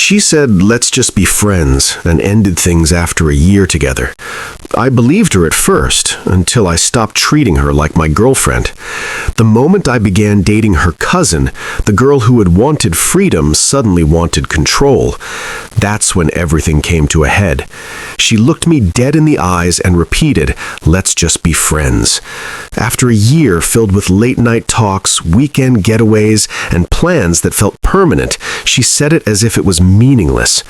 She said, let's just be friends, and ended things after a year together. I believed her at first, until I stopped treating her like my girlfriend. The moment I began dating her cousin, the girl who had wanted freedom suddenly wanted control. That's when everything came to a head. She looked me dead in the eyes and repeated, let's just be friends. After a year filled with late-night talks, weekend getaways, and plans that felt permanent, she said it as if it was meaningless.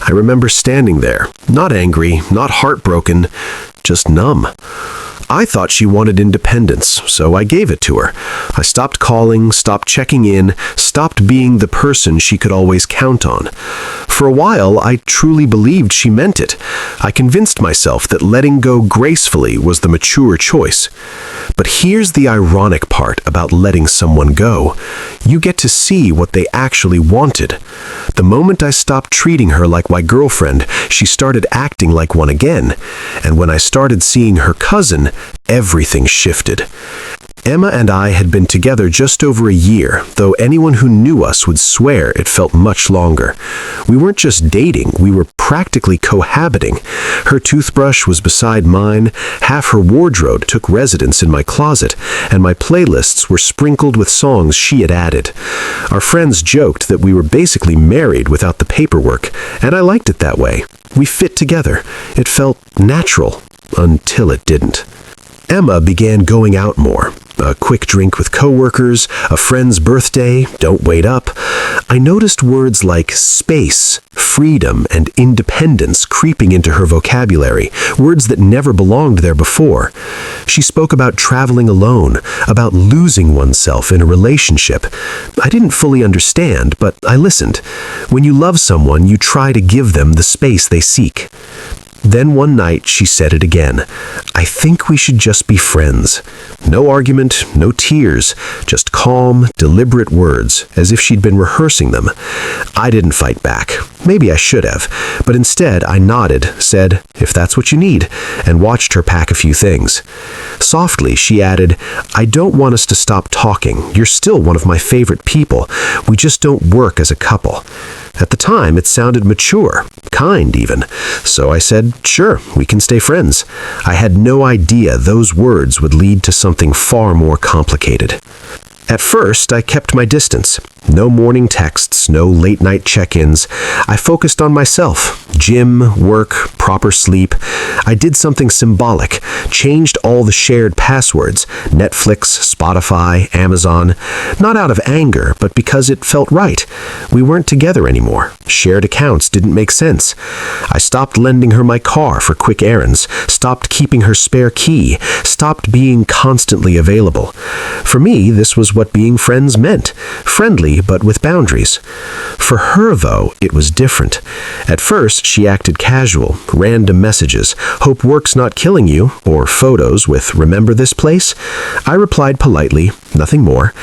I remember standing there, not angry, not heartbroken, just numb. I thought she wanted independence, so I gave it to her. I stopped calling, stopped checking in, stopped being the person she could always count on. For a while, I truly believed she meant it. I convinced myself that letting go gracefully was the mature choice. But here's the ironic part about letting someone go. You get to see what they actually wanted. The moment I stopped treating her like my girlfriend, she started acting like one again. And when I started seeing her cousin, everything shifted. Emma and I had been together just over a year, though anyone who knew us would swear it felt much longer. We weren't just dating, we were practically cohabiting. Her toothbrush was beside mine, half her wardrobe took residence in my closet, and my playlists were sprinkled with songs she had added. Our friends joked that we were basically married without the paperwork, and I liked it that way. We fit together. It felt natural, until it didn't. Emma began going out more. A quick drink with coworkers, a friend's birthday, don't wait up. I noticed words like space, freedom, and independence creeping into her vocabulary, words that never belonged there before. She spoke about traveling alone, about losing oneself in a relationship. I didn't fully understand, but I listened. When you love someone, you try to give them the space they seek. Then one night she said it again. I think we should just be friends. No argument, no tears, just calm, deliberate words, as if she'd been rehearsing them. I didn't fight back. Maybe I should have, but instead I nodded, said, if that's what you need, and watched her pack a few things. Softly, she added, I don't want us to stop talking. You're still one of my favorite people. We just don't work as a couple. At the time, it sounded mature, kind even. So I said, sure, we can stay friends. I had no idea those words would lead to something far more complicated. At first, I kept my distance. No morning texts, no late-night check-ins. I focused on myself. Gym, work, proper sleep. I did something symbolic. Changed all the shared passwords. Netflix, Spotify, Amazon. Not out of anger, but because it felt right. We weren't together anymore. Shared accounts didn't make sense. I stopped lending her my car for quick errands. Stopped keeping her spare key. Stopped being constantly available. For me, this was what being friends meant. Friendly, but with boundaries. For her, though, it was different. At first, she acted casual, random messages, hope work's not killing you, or photos with remember this place? I replied politely, nothing more.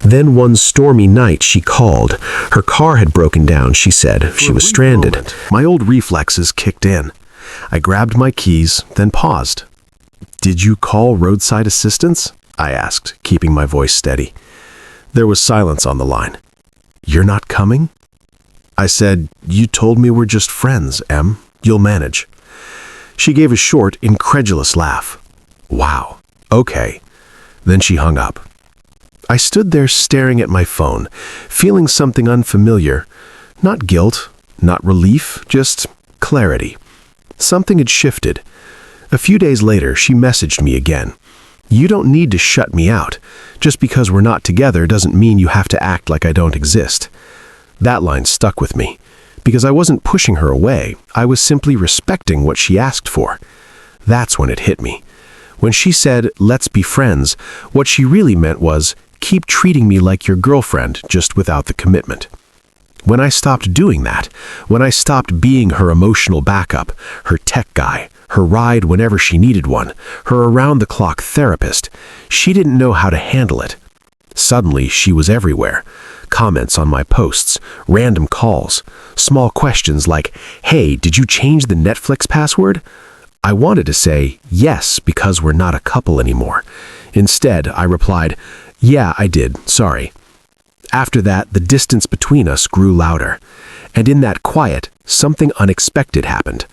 Then one stormy night she called. Her car had broken down, she said. She was stranded. My old reflexes kicked in. I grabbed my keys, then paused. Did you call roadside assistance? I asked, keeping my voice steady. There was silence on the line. You're not coming? I said, you told me we're just friends, Em. You'll manage. She gave a short, incredulous laugh. Wow, okay. Then she hung up. I stood there staring at my phone, feeling something unfamiliar. Not guilt, not relief, just clarity. Something had shifted. A few days later, she messaged me again. You don't need to shut me out. Just because we're not together doesn't mean you have to act like I don't exist. That line stuck with me, because I wasn't pushing her away. I was simply respecting what she asked for. That's when it hit me. When she said, let's be friends, what she really meant was, keep treating me like your girlfriend, just without the commitment. When I stopped doing that, when I stopped being her emotional backup, her tech guy, her ride whenever she needed one, her around-the-clock therapist, she didn't know how to handle it. Suddenly, she was everywhere. Comments on my posts, random calls, small questions like, hey, did you change the Netflix password? I wanted to say, yes, because we're not a couple anymore. Instead, I replied, yeah, I did, sorry. After that, the distance between us grew louder. And in that quiet, something unexpected happened.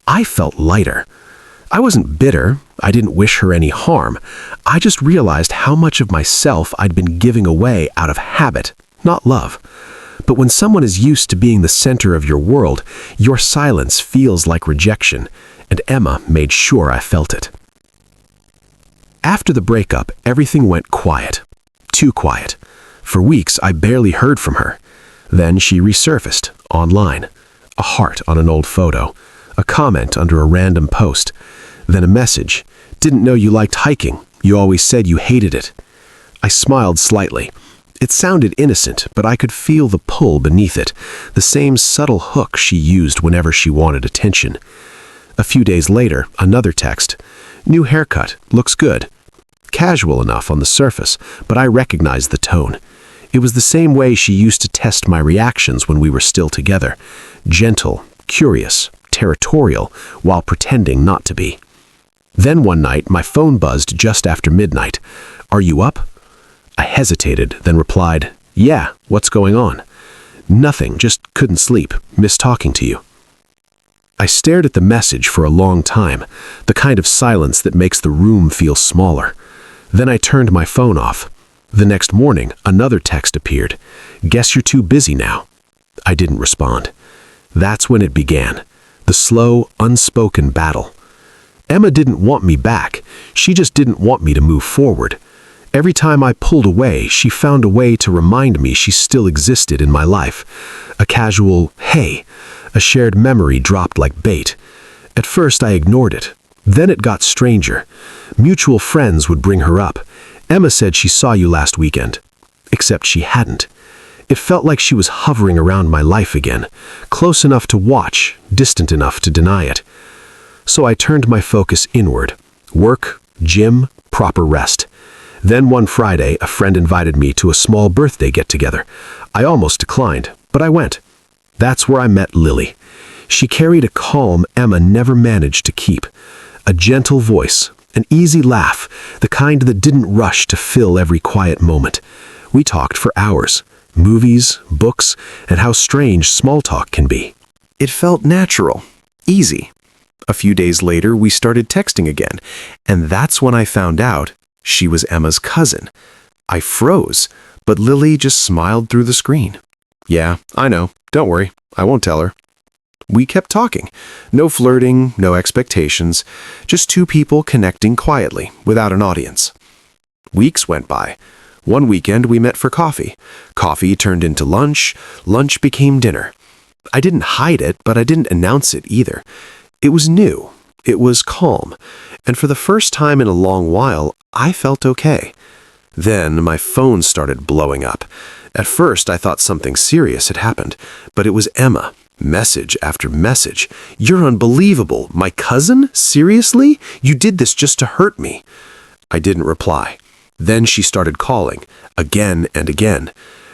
I felt lighter. I wasn't bitter. I didn't wish her any harm. I just realized how much of myself I'd been giving away out of habit, not love. But when someone is used to being the center of your world, your silence feels like rejection, and Emma made sure I felt it. After the breakup, everything went quiet. Too quiet. For weeks, I barely heard from her. Then she resurfaced, online. A heart on an old photo. A comment under a random post. Then a message. Didn't know you liked hiking. You always said you hated it. I smiled slightly. It sounded innocent, but I could feel the pull beneath it, the same subtle hook she used whenever she wanted attention. A few days later, another text. New haircut, looks good. Casual enough on the surface, but I recognized the tone. It was the same way she used to test my reactions when we were still together. Gentle, curious, territorial, while pretending not to be. Then one night, my phone buzzed just after midnight. Are you up? I hesitated, then replied, yeah, what's going on? Nothing, just couldn't sleep, miss talking to you. I stared at the message for a long time, the kind of silence that makes the room feel smaller. Then I turned my phone off. The next morning, another text appeared. Guess you're too busy now. I didn't respond. That's when it began, the slow, unspoken battle. Emma didn't want me back. She just didn't want me to move forward. Every time I pulled away, she found a way to remind me she still existed in my life. A casual, hey, a shared memory dropped like bait. At first, I ignored it. Then it got stranger. Mutual friends would bring her up. Emma said she saw you last weekend. Except she hadn't. It felt like she was hovering around my life again, close enough to watch, distant enough to deny it. So I turned my focus inward. Work, gym, proper rest. Then one Friday, a friend invited me to a small birthday get-together. I almost declined, but I went. That's where I met Lily. She carried a calm Emma never managed to keep. A gentle voice, an easy laugh, the kind that didn't rush to fill every quiet moment. We talked for hours. Movies, books, and how strange small talk can be. It felt natural, easy. A few days later, we started texting again, and that's when I found out she was Emma's cousin. I froze, but Lily just smiled through the screen. Yeah, I know. Don't worry. I won't tell her. We kept talking. No flirting, no expectations. Just two people connecting quietly, without an audience. Weeks went by. One weekend we met for coffee. Coffee turned into lunch. Lunch became dinner. I didn't hide it, but I didn't announce it either. It was new. It was calm. And for the first time in a long while, I felt okay. Then my phone started blowing up. At first, I thought something serious had happened, but it was Emma. Message after message. You're unbelievable. My cousin? Seriously? You did this just to hurt me. I didn't reply. Then she started calling, again and again.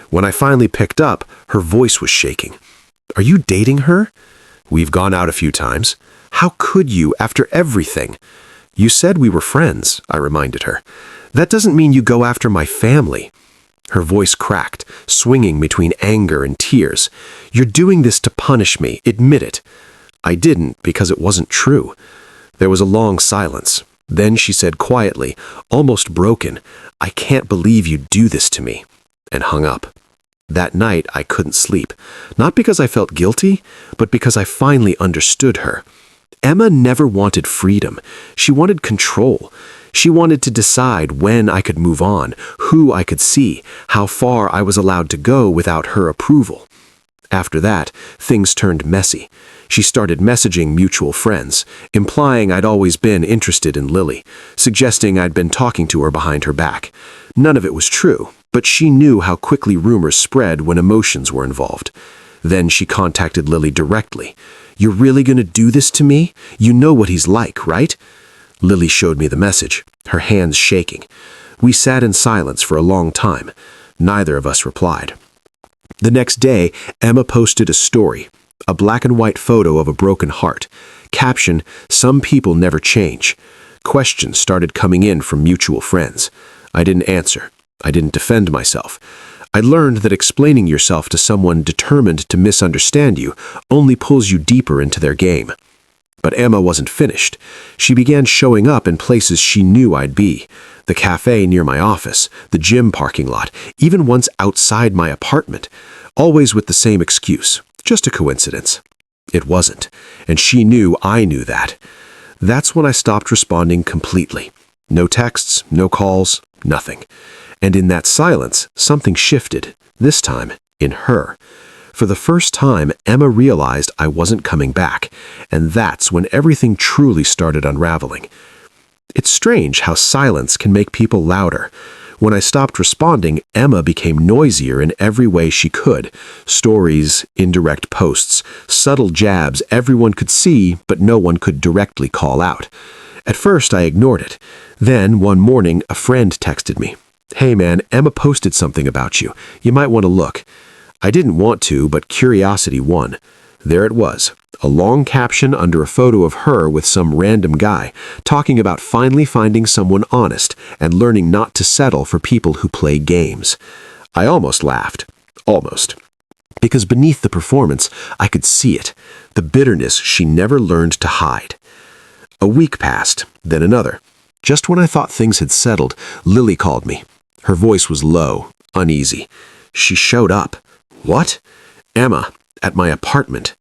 When I finally picked up, her voice was shaking. Are you dating her? We've gone out a few times. How could you, after everything? You said we were friends, I reminded her. That doesn't mean you go after my family. Her voice cracked, swinging between anger and tears. You're doing this to punish me, admit it. I didn't because it wasn't true. There was a long silence. Then she said quietly, almost broken, I can't believe you do this to me, and hung up. That night I couldn't sleep, not because I felt guilty, but because I finally understood her. Emma never wanted freedom. She wanted control. She wanted to decide when I could move on, who I could see, how far I was allowed to go without her approval. After that, things turned messy. She started messaging mutual friends, implying I'd always been interested in Lily, suggesting I'd been talking to her behind her back. None of it was true, but she knew how quickly rumors spread when emotions were involved. Then she contacted Lily directly. You're really going to do this to me? You know what he's like, right? Lily showed me the message, her hands shaking. We sat in silence for a long time. Neither of us replied. The next day, Emma posted a story, a black and white photo of a broken heart. Caption, some people never change. Questions started coming in from mutual friends. I didn't answer. I didn't defend myself. I learned that explaining yourself to someone determined to misunderstand you only pulls you deeper into their game. But Emma wasn't finished. She began showing up in places she knew I'd be. The cafe near my office, the gym parking lot, even once outside my apartment. Always with the same excuse. Just a coincidence. It wasn't. And she knew I knew that. That's when I stopped responding completely. No texts, no calls, nothing. And in that silence, something shifted, this time in her. For the first time, Emma realized I wasn't coming back, and that's when everything truly started unraveling. It's strange how silence can make people louder. When I stopped responding, Emma became noisier in every way she could. Stories, indirect posts, subtle jabs everyone could see, but no one could directly call out. At first, I ignored it. Then, one morning, a friend texted me. "Hey man, Emma posted something about you. You might want to look." I didn't want to, but curiosity won. There it was, a long caption under a photo of her with some random guy, talking about finally finding someone honest and learning not to settle for people who play games. I almost laughed. Almost. Because beneath the performance, I could see it, the bitterness she never learned to hide. A week passed, then another. Just when I thought things had settled, Lily called me. Her voice was low, uneasy. She showed up. What? Emma, at my apartment.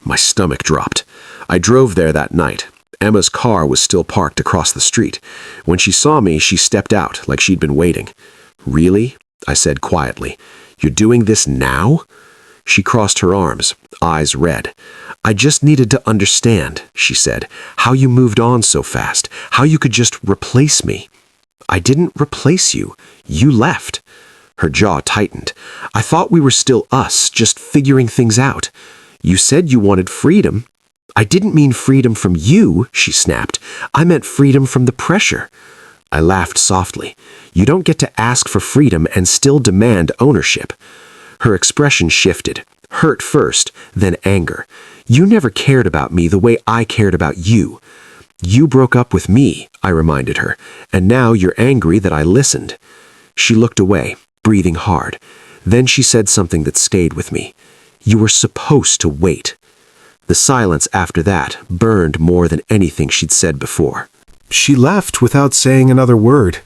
My stomach dropped. I drove there that night. Emma's car was still parked across the street. When she saw me, she stepped out like she'd been waiting. "Really?" I said quietly. "You're doing this now?" She crossed her arms, eyes red. "I just needed to understand," she said, "how you moved on so fast, how you could just replace me." "I didn't replace you. You left." Her jaw tightened. "I thought we were still us, just figuring things out. You said you wanted freedom." "I didn't mean freedom from you," she snapped. "I meant freedom from the pressure." I laughed softly. "You don't get to ask for freedom and still demand ownership." Her expression shifted. Hurt first, then anger. "You never cared about me the way I cared about you." "You broke up with me," I reminded her, "and now you're angry that I listened." She looked away, breathing hard. Then she said something that stayed with me. "You were supposed to wait." The silence after that burned more than anything she'd said before. She left without saying another word.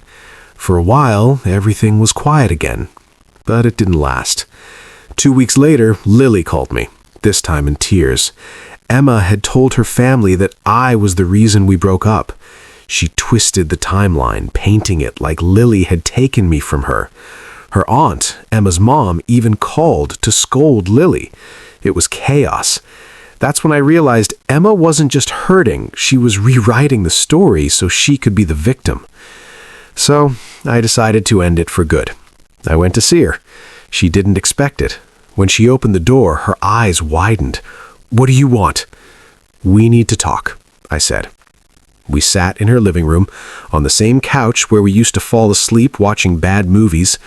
For a while, everything was quiet again. But it didn't last. 2 weeks later, Lily called me, this time in tears. Emma had told her family that I was the reason we broke up. She twisted the timeline, painting it like Lily had taken me from her. Her aunt, Emma's mom, even called to scold Lily. It was chaos. That's when I realized Emma wasn't just hurting, she was rewriting the story so she could be the victim. So I decided to end it for good. I went to see her. She didn't expect it. When she opened the door, her eyes widened. "What do you want?" "We need to talk," I said. We sat in her living room, on the same couch where we used to fall asleep watching bad movies.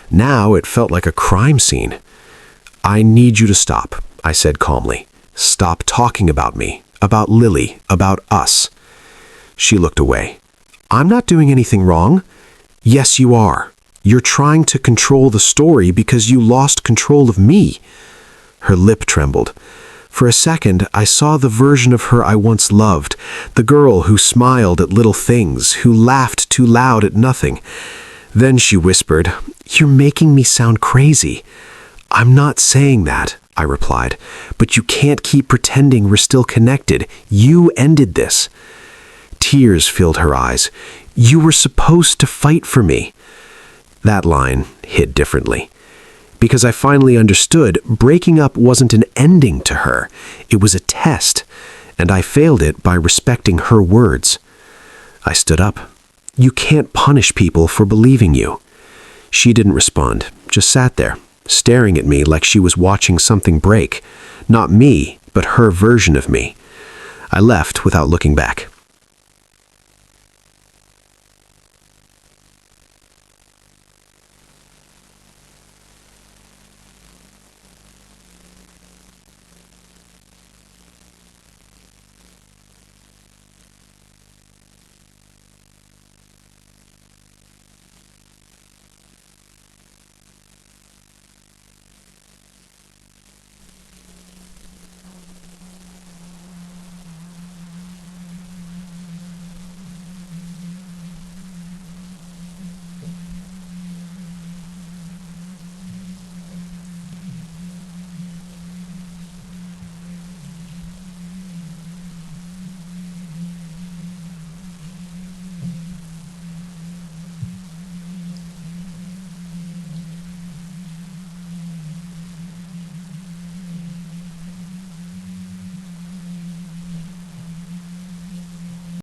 Now it felt like a crime scene. "I need you to stop," I said calmly. "Stop talking about me, about Lily, about us." She looked away. "I'm not doing anything wrong." "Yes, you are. You're trying to control the story because you lost control of me." Her lip trembled. For a second, I saw the version of her I once loved, the girl who smiled at little things, who laughed too loud at nothing. Then she whispered, "You're making me sound crazy." "I'm not saying that," I replied, "but you can't keep pretending we're still connected. You ended this." Tears filled her eyes. "You were supposed to fight for me." That line hit differently. Because I finally understood breaking up wasn't an ending to her. It was a test, and I failed it by respecting her words. I stood up. "You can't punish people for believing you." She didn't respond, just sat there, staring at me like she was watching something break. Not me, but her version of me. I left without looking back.